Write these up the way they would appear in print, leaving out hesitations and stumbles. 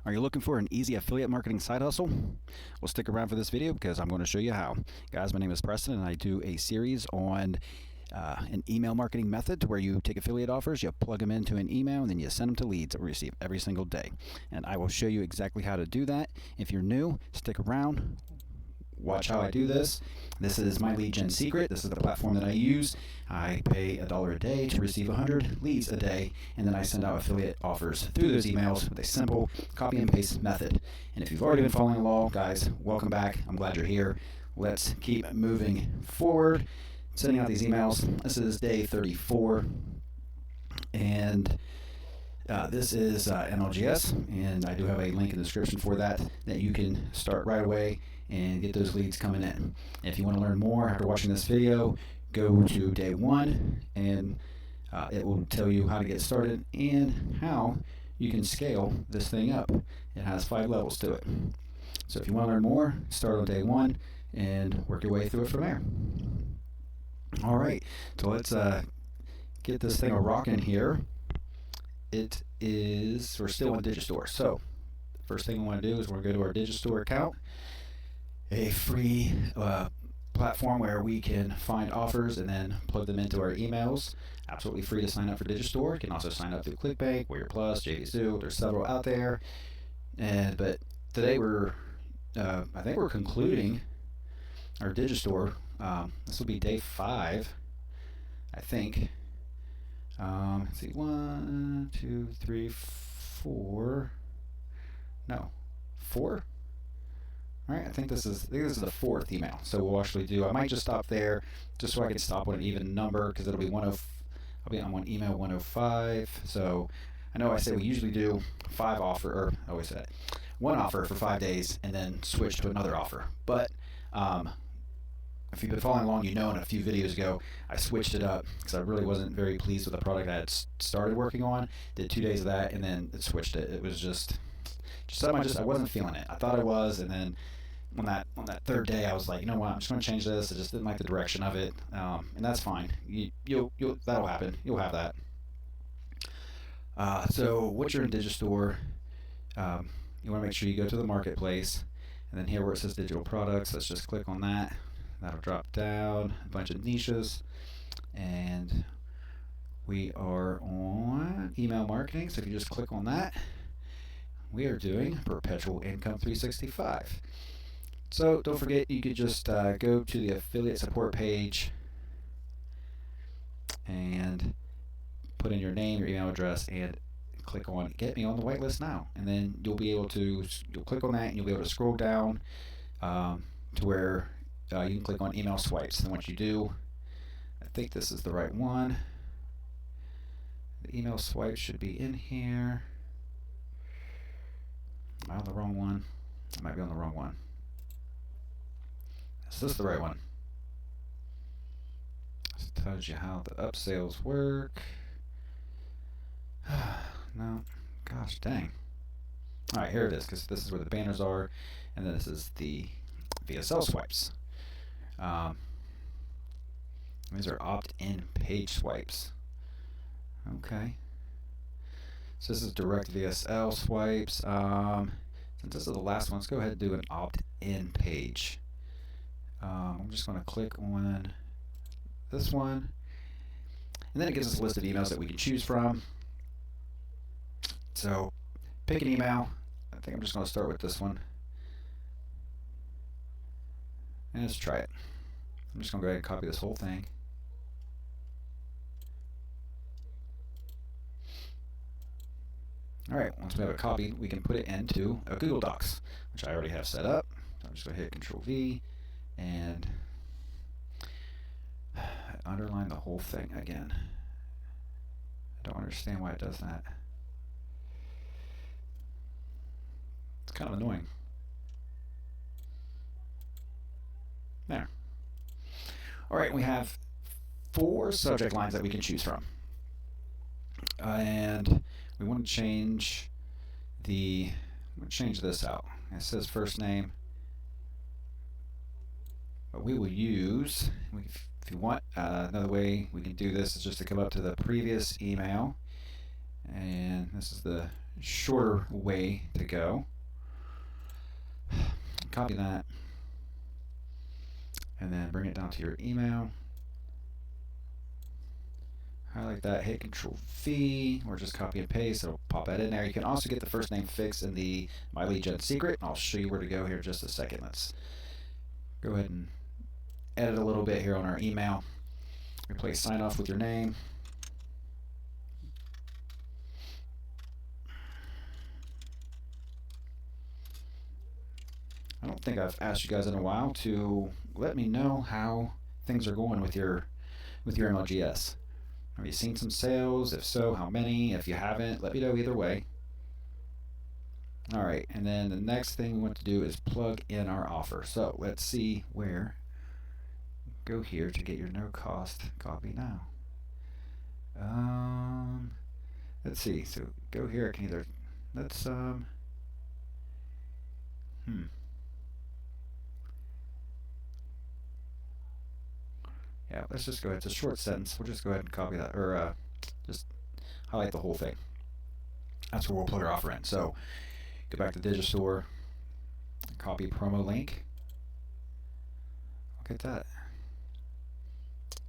Are you looking for an easy affiliate marketing side hustle? Well, stick around for this video because I'm going to show you how. Guys, my name is Preston and I do a series on an email marketing method to where you take affiliate offers, you plug them into an email, and then you send them to leads that we receive every single day. And I will show you exactly how to do that. If you're new, stick around. Watch how I do this. This is my lead gen secret. This is the platform that I use. I pay $1 a day to receive 100 leads a day, and then I send out affiliate offers through those emails with a simple copy and paste method. And if you've already been following along, guys, welcome back. I'm glad you're here. Let's keep moving forward, sending out these emails. This is day 34, and this is NLGS, and I do have a link in the description for that you can start right away and get those leads coming in. If you want to learn more after watching this video, go to day 1, and it will tell you how to get started and how you can scale this thing up. It has 5 levels to it. So if you want to learn more, start on day 1 and work your way through it from there. All right, so let's get this thing a rocking here. We're still on Digistore. So the first thing we want to do is we're going to go to our Digistore account, a free platform where we can find offers and then plug them into our emails. Absolutely free to sign up for Digistore. You can also sign up through ClickBank, Warrior Plus, JVZoo. There's several out there. But today I think we're concluding our Digistore. This will be day 5, I think. Let's see, 1, 2, 3, 4. No, 4. All right, I think this is the 4th email. So we'll actually do. I might just stop there, just so I can stop on an even number, because it'll be I'll be on one email 105. So I know I say we usually do 5 offer, or I always say 1 offer for 5 days, and then switch to another offer. But if you've been following along, you know in a few videos ago I switched it up because I really wasn't very pleased with the product I had started working on. Did 2 days of that and then it switched it. It was just something I wasn't feeling it. I thought I was, and then on that 3rd day I was like, you know what, I'm just going to change this. I just didn't like the direction of it, and that's fine. That'll happen. You'll have that. So once you're in Digistore, you want to make sure you go to the marketplace, and then here where it says digital products, let's just click on that. That'll drop down a bunch of niches, and we are on email marketing. So if you just click on that, we are doing Perpetual Income 365. So don't forget, you could just go to the affiliate support page and put in your name, your email address, and click on Get Me on the Whitelist Now. And then you'll click on that, and you'll be able to scroll down to where you can click on email swipes. And once you do, I think this is the right one. The email swipe should be in here. Am I on the wrong one? I might be on the wrong one. Is this the right one? This tells you how the upsells work. No. Gosh dang. Alright, here it is, because this is where the banners are, and then this is the VSL swipes. These are opt-in page swipes. Okay. So this is direct VSL swipes. Since this is the last one, let's go ahead and do an opt-in page. I'm just going to click on this one, and then it gives us a list of emails that we can choose from. So pick an email. I think I'm just going to start with this one, and let's try it. I'm just going to go ahead and copy this whole thing. Alright, once we have it copied, we can put it into a Google Docs, which I already have set up. So I'm just going to hit Control V and underline the whole thing again. I don't understand why it does that. It's kind of annoying. There. Alright, we have 4 subject lines that we can choose from. And we want to change this out. It says first name, but we will use, if you want, another way we can do this is just to come up to the previous email, and this is the shorter way to go. Copy that, and then bring it down to your email. Highlight that, hit Control V, or just copy and paste. It'll pop that in there. You can also get the first name fixed in the My Lead Gen secret. I'll show you where to go here in just a second. Let's go ahead and edit a little bit here on our email. Replace sign off with your name. I don't think I've asked you guys in a while to let me know how things are going with your MLGS. Have you seen some sales? If so, how many? If you haven't, let me know either way. Alright, and then the next thing we want to do is plug in our offer. So let's see where. Go here to get your no cost copy now. Let's see. So go here. I can either let's yeah, let's just go ahead. It's a short sentence. We'll just go ahead and copy that, or just highlight the whole thing. That's where we'll plug our offer in. So go back to Digistore, copy promo link. Look at that.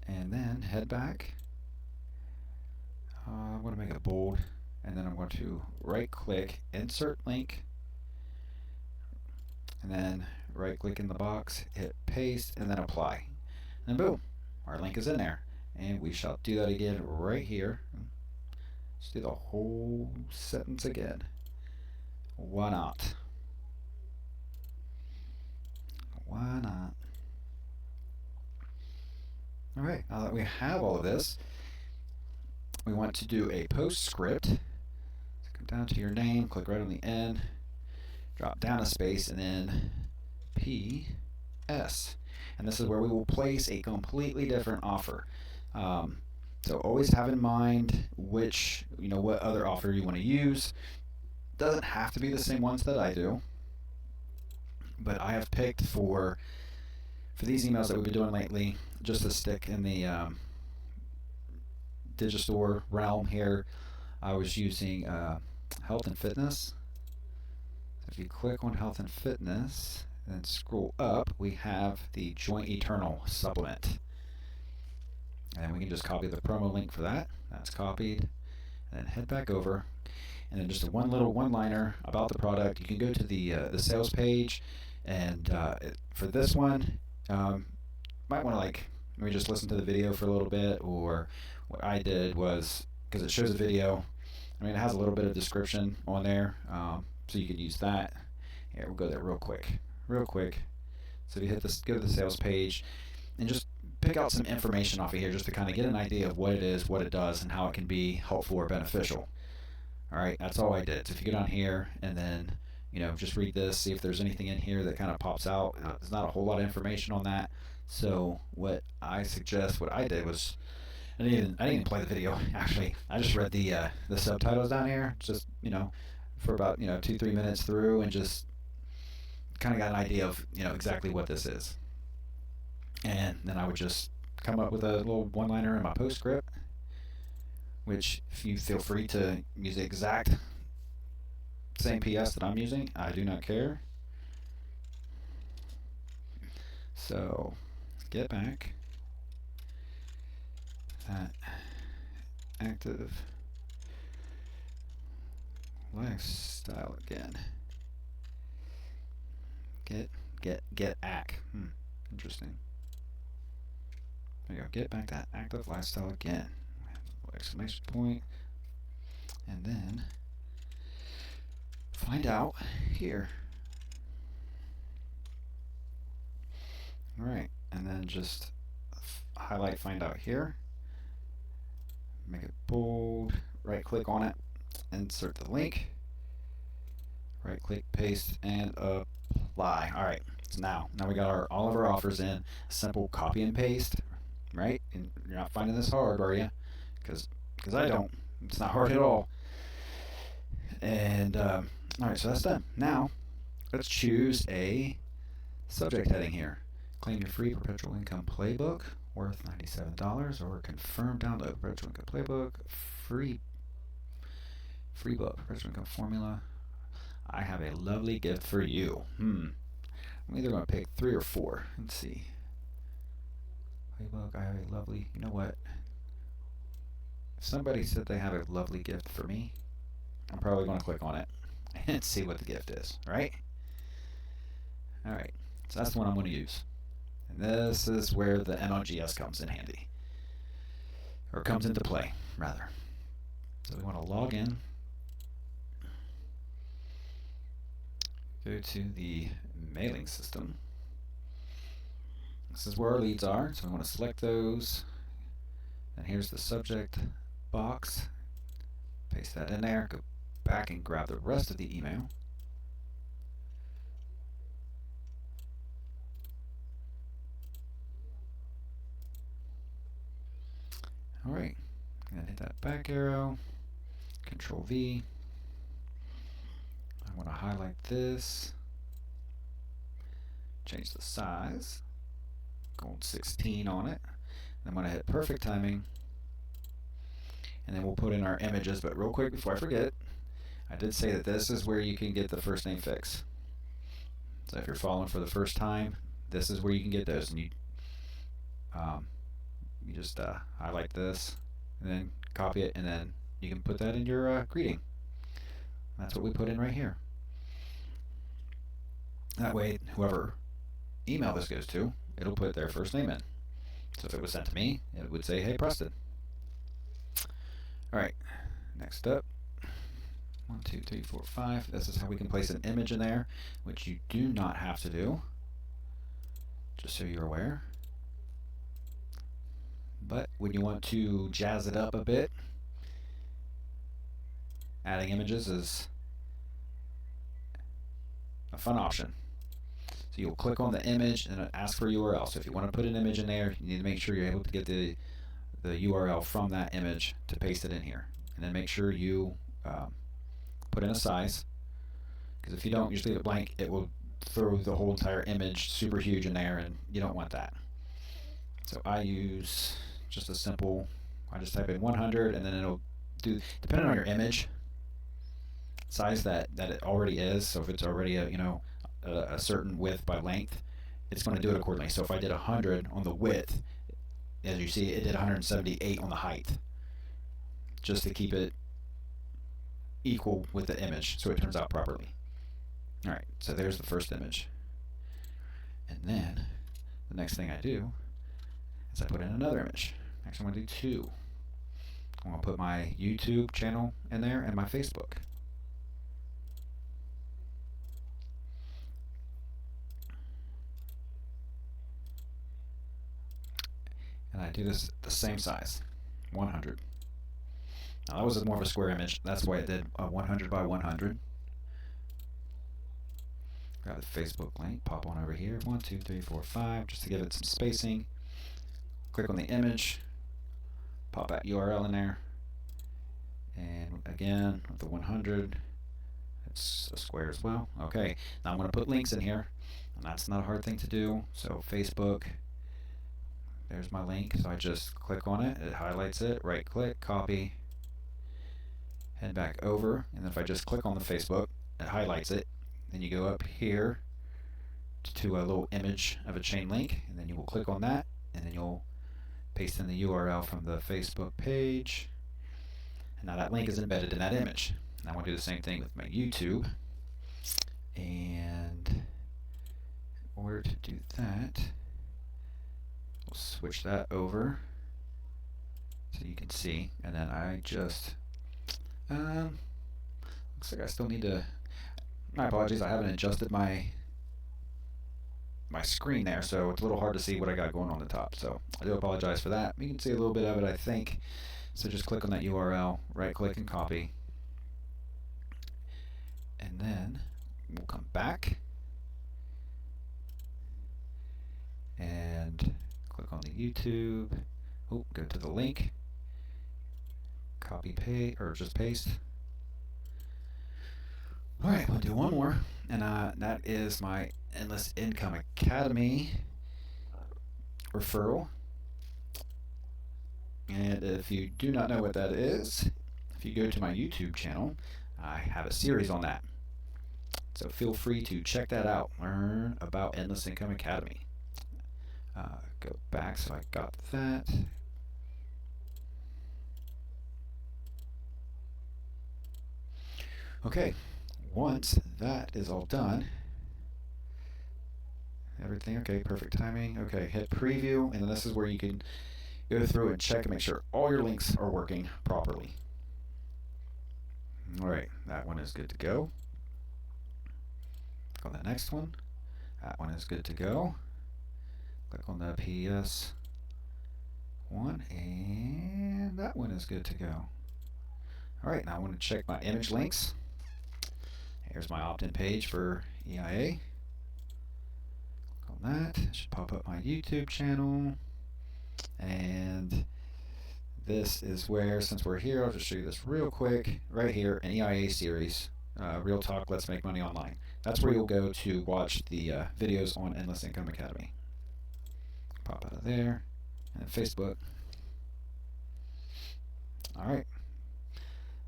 And then head back. I'm going to make it bold, and then I'm going to right click, insert link, and then right click in the box, hit paste, and then apply. And boom, our link is in there. And we shall do that again right here. Let's do the whole sentence again. Why not? Why not? Alright, now that we have all of this, we want to do a postscript. So go down to your name, click right on the end, drop down a space, and then PS. And this is where we will place a completely different offer. So always have in mind what other offer you want to use. Doesn't have to be the same ones that I do, but I have picked for these emails that we've been doing lately, just to stick in the Digistore realm here. I was using health and fitness. So if you click on health and fitness and scroll up, we have the Joint Eternal supplement. And we can just copy the promo link for that. That's copied. And then head back over. And then just a one-liner about the product. You can go to the sales page, and for this one, might want to maybe just listen to the video for a little bit. Or what I did was, because it shows a video, I mean, it has a little bit of description on there, so you could use that. Here, we'll go there real quick. So if you hit this, go to the sales page, and just pick out some information off of here, just to kind of get an idea of what it is, what it does, and how it can be helpful or beneficial. Alright, that's all I did. So if you go down here and then, just read this, see if there's anything in here that kind of pops out. There's not a whole lot of information on that. So what I suggest, what I did was, I didn't even play the video, actually. I just read the subtitles down here, just, for about, 2-3 minutes through, and just kind of got an idea of, exactly what this is. And then I would just come up with a little one-liner in my postscript, which, if you feel free to use the exact same PS that I'm using, I do not care. So, get back. That active lifestyle again. Get ack. Interesting. There you go. Get back that active lifestyle again. Exclamation point. And then find out here. Alright, and then just highlight find out here. Make it bold. Right click on it. Insert the link. Right click, paste, and apply. Alright, so now we got all of our offers in. Simple copy and paste. Right? And you're not finding this hard, are you? Because I don't. It's not hard at all. And alright, so that's done. Now let's choose a subject heading here. Claim your free perpetual income playbook worth $97, or confirm download perpetual income playbook free Free book, personal income formula. I have a lovely gift for you. I'm either going to pick 3 or 4. Let's see. Playbook, I have a lovely, you know what? If somebody said they have a lovely gift for me, I'm probably going to click on it and see what the gift is, right? Alright, so that's the one I'm going to use. And this is where the NLGS comes in handy. Or comes into play, rather. So we want to log in. Go to the mailing system. This is where our leads are, so we want to select those. And here's the subject box. Paste that in there. Go back and grab the rest of the email. Alright, and hit that back arrow, Control V. I want to highlight this, change the size, gold 16 on it. I'm going to hit perfect timing, and then we'll put in our images. But real quick before I forget, I did say that this is where you can get the first name fix. So if you're following for the first time, this is where you can get those, and you just highlight this and then copy it, and then you can put that in your greeting. That's what we put in right here. That way, whoever email this goes to, it'll put their first name in. So if it was sent to me, it would say, "Hey, Preston." Alright, next up, 1, 2, 3, 4, 5. This is how we can place an image in there, which you do not have to do, just so you're aware. But when you want to jazz it up a bit, adding images is a fun option. So you'll click on the image and ask for a URL. So if you want to put an image in there, you need to make sure you're able to get the URL from that image to paste it in here. And then make sure you put in a size, because if you don't, you just leave it blank, it will throw the whole entire image super huge in there, and you don't want that. So I use just a simple, I just type in 100, and then it'll do, depending on your image size that it already is. So if it's already a certain width by length, it's going to do it accordingly. So if I did 100 on the width, as you see, it did 178 on the height, just to keep it equal with the image so it turns out properly. Alright, so there's the first image. And then the next thing I do is I put in another image. Actually, I'm going to do 2. I'm going to put my YouTube channel in there and my Facebook. And I do this the same size, 100. Now that was more of a square image. That's why it did 100 by 100. Grab the Facebook link, pop on over here, 1, 2, 3, 4, 5, just to give it some spacing. Click on the image, pop that URL in there, and again with the 100, it's a square as well. Okay, now I'm going to put links in here, and that's not a hard thing to do. So Facebook, there's my link, so I just click on it, it highlights it, right click, copy, head back over, and then if I just click on the Facebook, it highlights it. Then you go up here to a little image of a chain link, and then you will click on that, and then you'll paste in the URL from the Facebook page, and now that link is embedded in that image. And I want to do the same thing with my YouTube, and in order to do that, we'll switch that over so you can see, and then I just looks like I still need to, my apologies, I haven't adjusted my screen there, so it's a little hard to see what I got going on the top, so I do apologize for that. You can see a little bit of it, I think. So just click on that URL, right click and copy, and then we'll come back and click on the YouTube. Oh, go to the link, copy, paste, or just paste. Alright, we'll do one more, and that is my Endless Income Academy referral. And if you do not know what that is, if if you go to my YouTube channel, I have a series on that. So feel free to check that out. Learn about Endless Income Academy. Go back, so I got that. Okay, once that is all done, everything okay, perfect timing. Okay, hit preview, and then this is where you can go through and check and make sure all your links are working properly. All right, that one is good to go. Click on the next one. That one is good to go. Click on the PS one, and that one is good to go. All right, now I want to check my image links. Here's my opt-in page for EIA. Click on that. It should pop up my YouTube channel. And this is where, since we're here, I'll just show you this real quick. Right here, an EIA series, Real Talk, Let's Make Money Online. That's where you'll go to watch the videos on Endless Income Academy. Pop out of there. And Facebook. All right.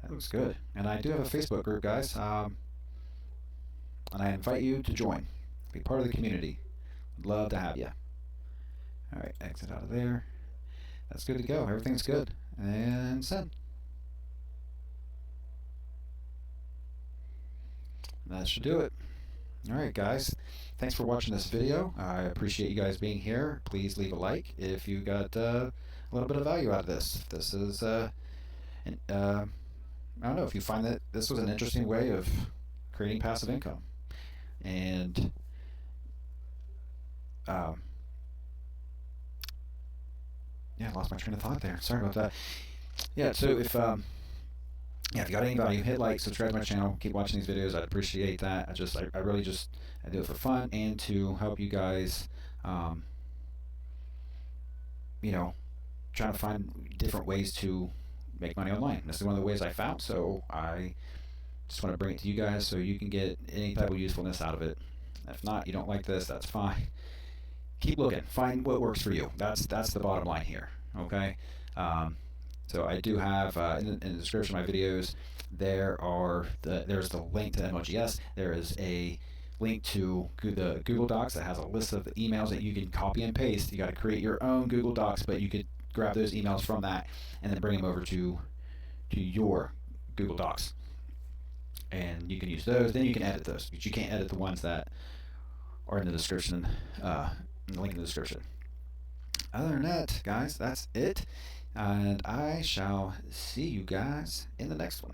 That looks good. And I do have a Facebook group, guys. And I invite you to join. Be part of the community. Would love to have you. All right, exit out of there. That's good to go. Everything's good. And send. That should do it. All right, guys. Thanks for watching this video. I appreciate you guys being here. Please leave a like if you got a little bit of value out of this. This is, I don't know, if you find that this was an interesting way of creating passive income. And yeah, I lost my train of thought there. Sorry about that. Yeah, so if yeah, if you got any value, hit like, subscribe to my channel, keep watching these videos. I'd appreciate that. I really just, I do it for fun and to help you guys, you know, trying to find different ways to make money online. This is one of the ways I found, so I just want to bring it to you guys so you can get any type of usefulness out of it. If not, you don't like this, that's fine. Keep looking, find what works for you. That's the bottom line here, okay? So I do have in the description of my videos, there's the link to MLGS. There is a link to the Google Docs that has a list of the emails that you can copy and paste. You got to create your own Google Docs, but you could grab those emails from that and then bring them over to your Google Docs, and you can use those. Then you can edit those, but you can't edit the ones that are in the description, in the link in the description. Other than that, guys, that's it. And I shall see you guys in the next one.